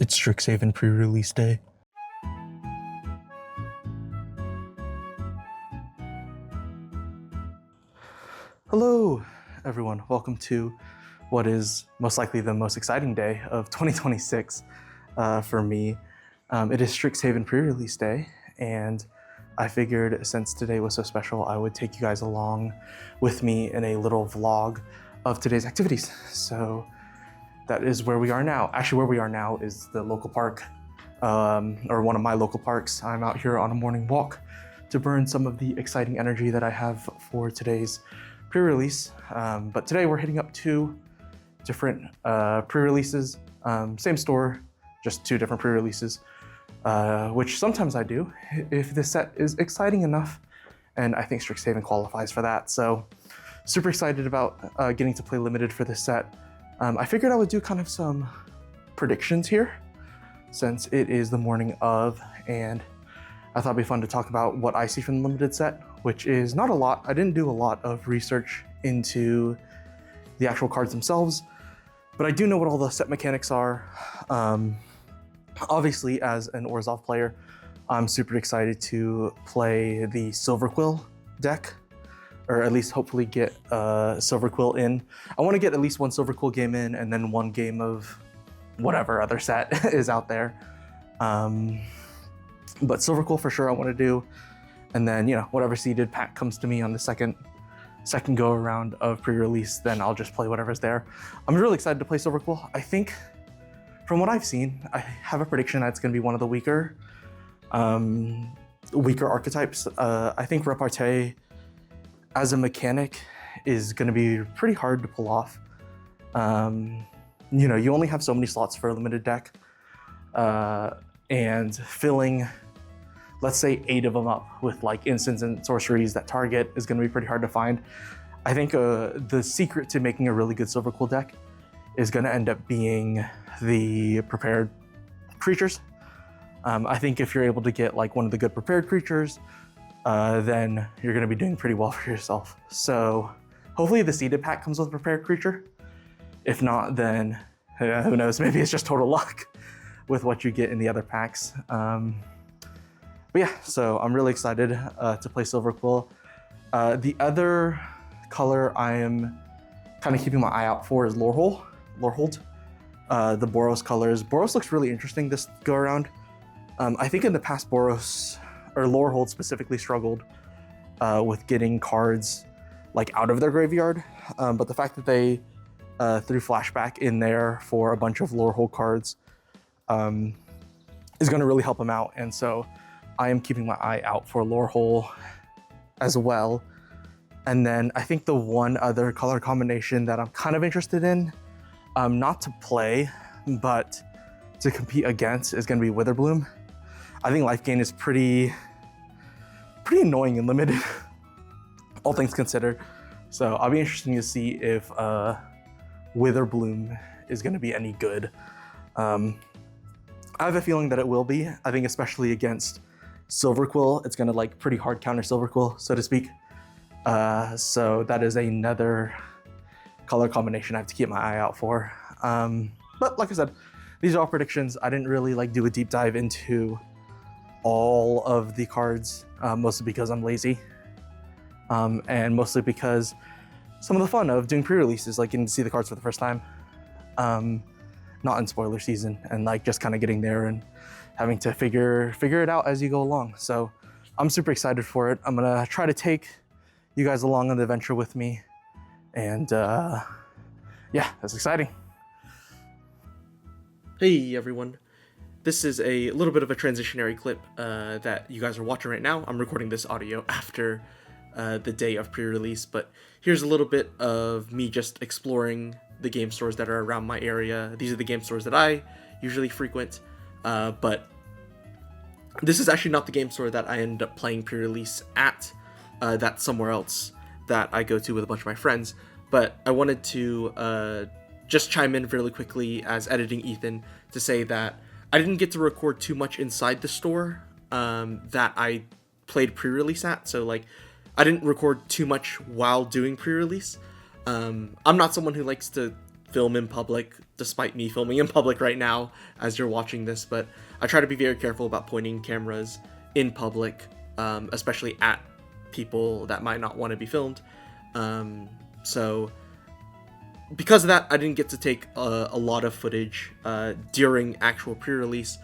It's Strixhaven pre-release day. Hello, everyone. Welcome to what is most likely the most exciting day of 2026 for me. It is Strixhaven pre-release day, and I figured since today was so special, I would take you guys along with me in a little vlog of today's activities. So that is where we are now. Actually, where we are now is the local park, or one of my local parks. I'm out here on a morning walk to burn some of the exciting energy that I have for today's pre-release. But today we're hitting up two different pre-releases. Same store, just two different pre-releases, which sometimes I do if the set is exciting enough, and I think Strixhaven qualifies for that. So super excited about getting to play limited for this set. I figured I would do kind of some predictions here since it is the morning of, and I thought it'd be fun to talk about what I see from the limited set, which is not a lot. I didn't do a lot of research into the actual cards themselves, but I do know what all the set mechanics are. Obviously, as an Orzhov player, I'm super excited to play the Silver Quill deck, or at least hopefully get Silver Quill in. I want to get at least one Silver Quill game in, and then one game of whatever other set is out there. But Silver Quill for sure I want to do, and then whatever seeded pack comes to me on the second go around of pre-release, then I'll just play whatever's there. I'm really excited to play Silver Quill. I think from what I've seen, I have a prediction that it's going to be one of the weaker archetypes. I think Repartee as a mechanic is going to be pretty hard to pull off. You only have so many slots for a limited deck, and filling, let's say 8 of them up with like instants and sorceries that target is going to be pretty hard to find. I think the secret to making a really good Silver Quill deck is going to end up being the prepared creatures. I think if you're able to get like one of the good prepared creatures, then you're going to be doing pretty well for yourself. So hopefully the seeded pack comes with a prepared creature. If not, then who knows, maybe it's just total luck with what you get in the other packs. But yeah, so I'm really excited to play Silver Quill. The other color I am kind of keeping my eye out for is Lorehold. The Boros colors. Boros looks really interesting this go around. I think in the past Boros, or Lorehold specifically, struggled with getting cards like out of their graveyard. But the fact that they threw Flashback in there for a bunch of Lorehold cards is going to really help them out. And so I am keeping my eye out for Lorehold as well. And then I think the one other color combination that I'm kind of interested in, not to play, but to compete against, is going to be Witherbloom. I think life gain is pretty annoying and limited, all things considered. So I'll be interested to see if Witherbloom is going to be any good. I have a feeling that it will be. I think especially against Silver Quill, it's going to like pretty hard counter Silver Quill, so to speak. So that is another color combination I have to keep my eye out for. But like I said, these are all predictions. I didn't really like do a deep dive into all of the cards, mostly because I'm lazy, and mostly because some of the fun of doing pre-releases, like getting to see the cards for the first time, not in spoiler season, and like just kind of getting there and having to figure it out as you go along. So I'm super excited for it. I'm gonna try to take you guys along on the adventure with me, and yeah, that's exciting. Hey everyone, this is a little bit of a transitionary clip that you guys are watching right now. I'm recording this audio after the day of pre-release, but here's a little bit of me just exploring the game stores that are around my area. These are the game stores that I usually frequent, but this is actually not the game store that I end up playing pre-release at. That's somewhere else that I go to with a bunch of my friends, but I wanted to just chime in really quickly as editing Ethan to say that I didn't get to record too much inside the store that I played pre-release at, so like I didn't record too much while doing pre-release. I'm not someone who likes to film in public, despite me filming in public right now as you're watching this, but I try to be very careful about pointing cameras in public, especially at people that might not want to be filmed. So because of that, I didn't get to take a lot of footage during actual pre-release,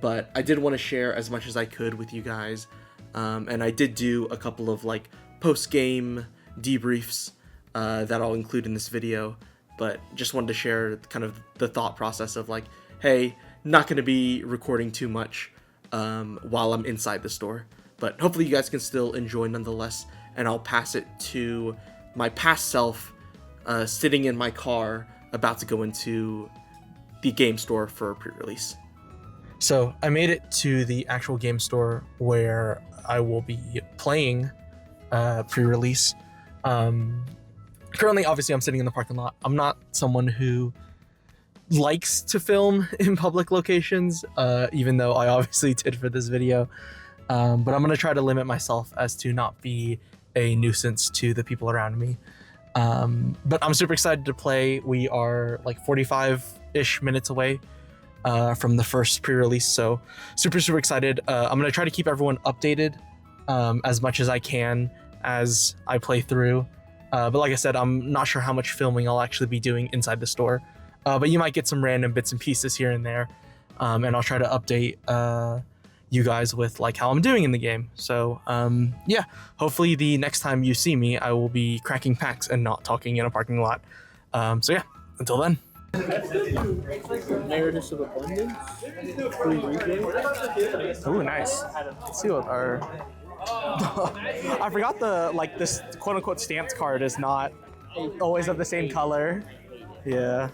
but I did want to share as much as I could with you guys, and I did do a couple of like post-game debriefs that I'll include in this video, but just wanted to share kind of the thought process of like, hey, not going to be recording too much while I'm inside the store, but hopefully you guys can still enjoy nonetheless, and I'll pass it to my past self sitting in my car about to go into the game store for pre-release. So I made it to the actual game store where I will be playing pre-release. Currently, obviously, I'm sitting in the parking lot. I'm not someone who likes to film in public locations, even though I obviously did for this video. But I'm going to try to limit myself as to not be a nuisance to the people around me. But I'm super excited to play. We are like 45-ish minutes away from the first pre-release, so super excited. I'm going to try to keep everyone updated as much as I can as I play through. But like I said, I'm not sure how much filming I'll actually be doing inside the store. But you might get some random bits and pieces here and there. And I'll try to update you guys with like how I'm doing in the game. So yeah, hopefully the next time you see me, I will be cracking packs and not talking in a parking lot. So yeah, until then. Narratives of Abundance. Ooh, nice. Let's see what our... I forgot this quote-unquote stamped card is not always of the same color. Yeah.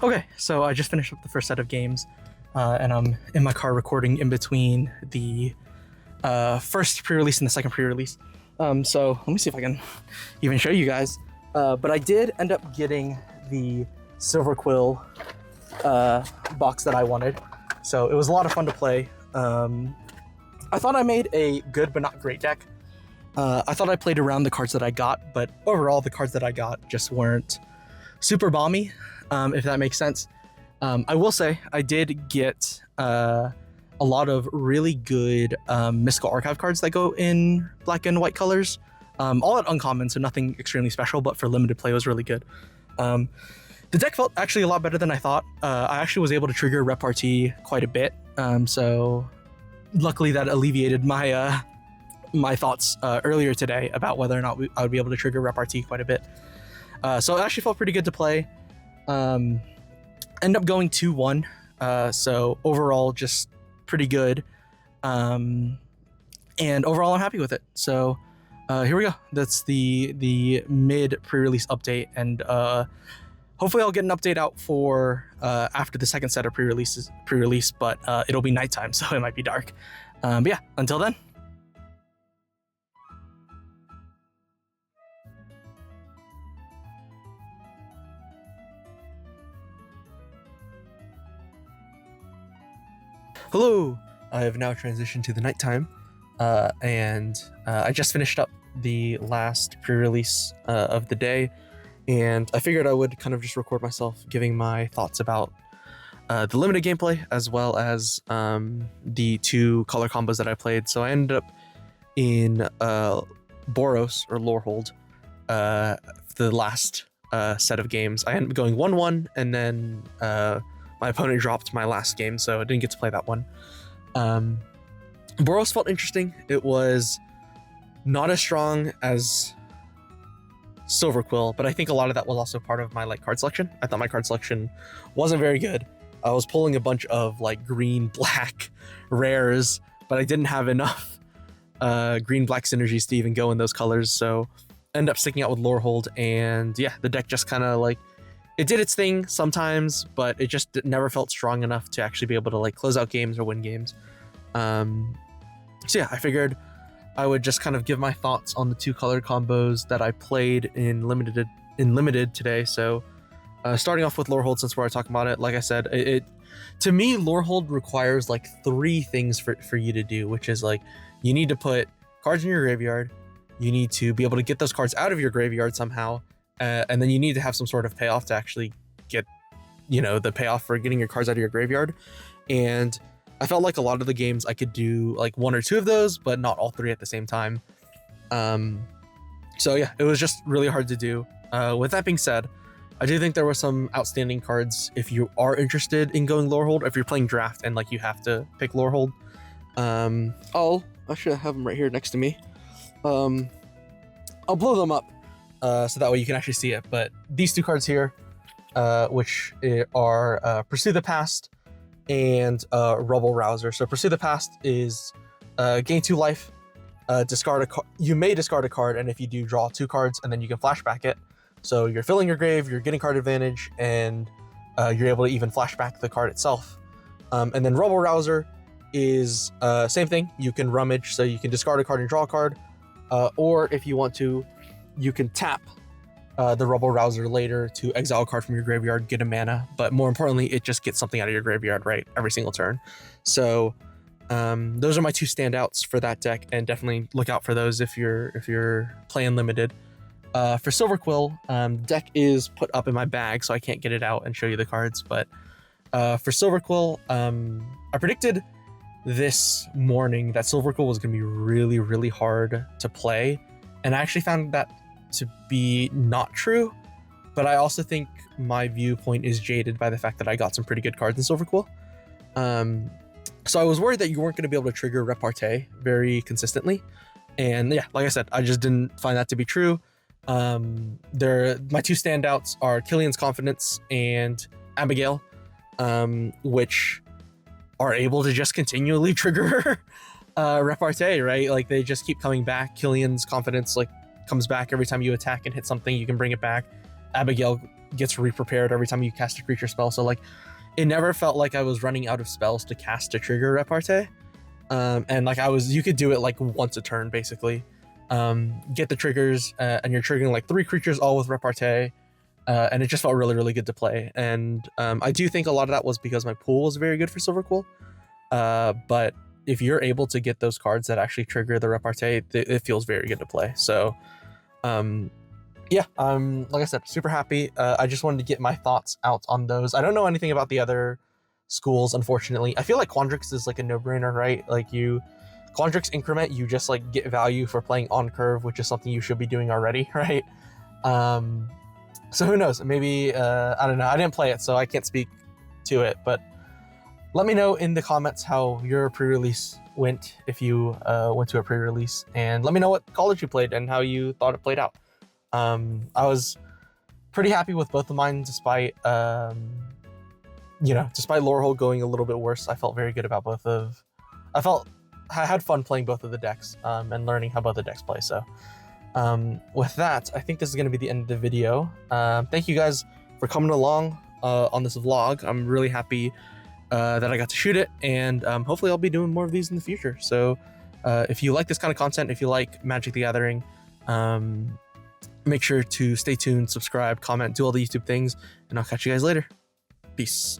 Okay, so I just finished up the first set of games, and I'm in my car recording in between the first pre-release and the second pre-release. So let me see if I can even show you guys. But I did end up getting the Silver Quill box that I wanted, so it was a lot of fun to play. I thought I made a good but not great deck. I thought I played around the cards that I got, but overall the cards that I got just weren't super bomby, if that makes sense. I will say I did get a lot of really good Mystical Archive cards that go in black and white colors. All at uncommon, so nothing extremely special, but for limited play was really good. The deck felt actually a lot better than I thought. I actually was able to trigger repartee quite a bit, so luckily that alleviated my my thoughts earlier today about whether or not I would be able to trigger repartee quite a bit. So it actually felt pretty good to play. End up going 2-1, so overall just pretty good. And overall I'm happy with it. So here we go. That's the mid pre-release update, and hopefully I'll get an update out for after the second set of pre-release, but it'll be nighttime, so it might be dark. But yeah, until then. Hello! I have now transitioned to the nighttime, and I just finished up the last pre-release of the day, and I figured I would kind of just record myself giving my thoughts about the limited gameplay as well as the two color combos that I played. So I ended up in Boros or Lorehold, the last set of games. I ended up going 1-1, and then my opponent dropped my last game, so I didn't get to play that one. Boros felt interesting. It was not as strong as Silver Quill, but I think a lot of that was also part of my card selection. I thought my card selection wasn't very good. I was pulling a bunch of green black rares, but I didn't have enough green black synergies to even go in those colors, so I ended up sticking out with Lorehold, and yeah, the deck just kind of it did its thing sometimes, but it just never felt strong enough to actually be able to close out games or win games. So yeah, I figured I would just kind of give my thoughts on the two color combos that I played in limited today. So starting off with Lorehold, since we're talking about it, like I said, to me, Lorehold requires like 3 things for you to do, which is like you need to put cards in your graveyard, you need to be able to get those cards out of your graveyard somehow, and then you need to have some sort of payoff to actually get, you know, the payoff for getting your cards out of your graveyard. And I felt like a lot of the games I could do like 1 or 2 of those, but not all 3 at the same time. So yeah, it was just really hard to do. With that being said, I do think there were some outstanding cards if you are interested in going Lorehold, if you're playing draft and like you have to pick Lorehold. I should have them right here next to me. I'll blow them up so that way you can actually see it. But these 2 cards here, which are Pursue the Past and Rubble Rouser. So Pursue the Past is gain 2 life, discard a card. You may discard a card, and if you do, draw 2 cards, and then you can flashback it. So you're filling your grave, you're getting card advantage, and you're able to even flashback the card itself. And then Rubble Rouser is same thing. You can rummage, so you can discard a card and draw a card, or if you want to, you can tap the Rubble Rouser later to exile a card from your graveyard, get a mana, but more importantly, it just gets something out of your graveyard, right, every single turn. So those are my 2 standouts for that deck, and definitely look out for those if you're playing limited. For Silver Quill, deck is put up in my bag, so I can't get it out and show you the cards, but for Silver Quill, I predicted this morning that Silver Quill was going to be really, really hard to play, and I actually found that to be not true, but I also think my viewpoint is jaded by the fact that I got some pretty good cards in Silver Quill. So I was worried that you weren't going to be able to trigger Repartee very consistently, and yeah, like I said, I just didn't find that to be true. My 2 standouts are Killian's Confidence and Abigail, which are able to just continually trigger Repartee, right? Like they just keep coming back. Killian's Confidence like comes back every time you attack and hit something, you can bring it back. Abigail gets re-prepared every time you cast a creature spell. So like it never felt like I was running out of spells to cast to trigger Repartee. And like you could do it like once a turn basically. Get the triggers, and you're triggering like 3 creatures all with Repartee, and it just felt really, really good to play. And I do think a lot of that was because my pool was very good for Silver Quill, but if you're able to get those cards that actually trigger the Repartee, it feels very good to play. So yeah, like I said, super happy. I just wanted to get my thoughts out on those. I don't know anything about the other schools, unfortunately. I feel like Quandrix is like a no-brainer, right? Like Quandrix Increment, you just like get value for playing on curve, which is something you should be doing already, right? So who knows? Maybe, I don't know. I didn't play it, so I can't speak to it, but let me know in the comments how your pre-release went, if you went to a pre-release, and let me know what college you played and how you thought it played out. I was pretty happy with both of mine, despite Lorehold going a little bit worse. I felt very good about I had fun playing both of the decks, and learning how both the decks play. So with that, I think this is going to be the end of the video. Thank you guys for coming along on this vlog. I'm really happy that I got to shoot it, and hopefully I'll be doing more of these in the future. So if you like this kind of content, if you like Magic the Gathering, make sure to stay tuned, subscribe, comment, do all the YouTube things, and I'll catch you guys later. Peace.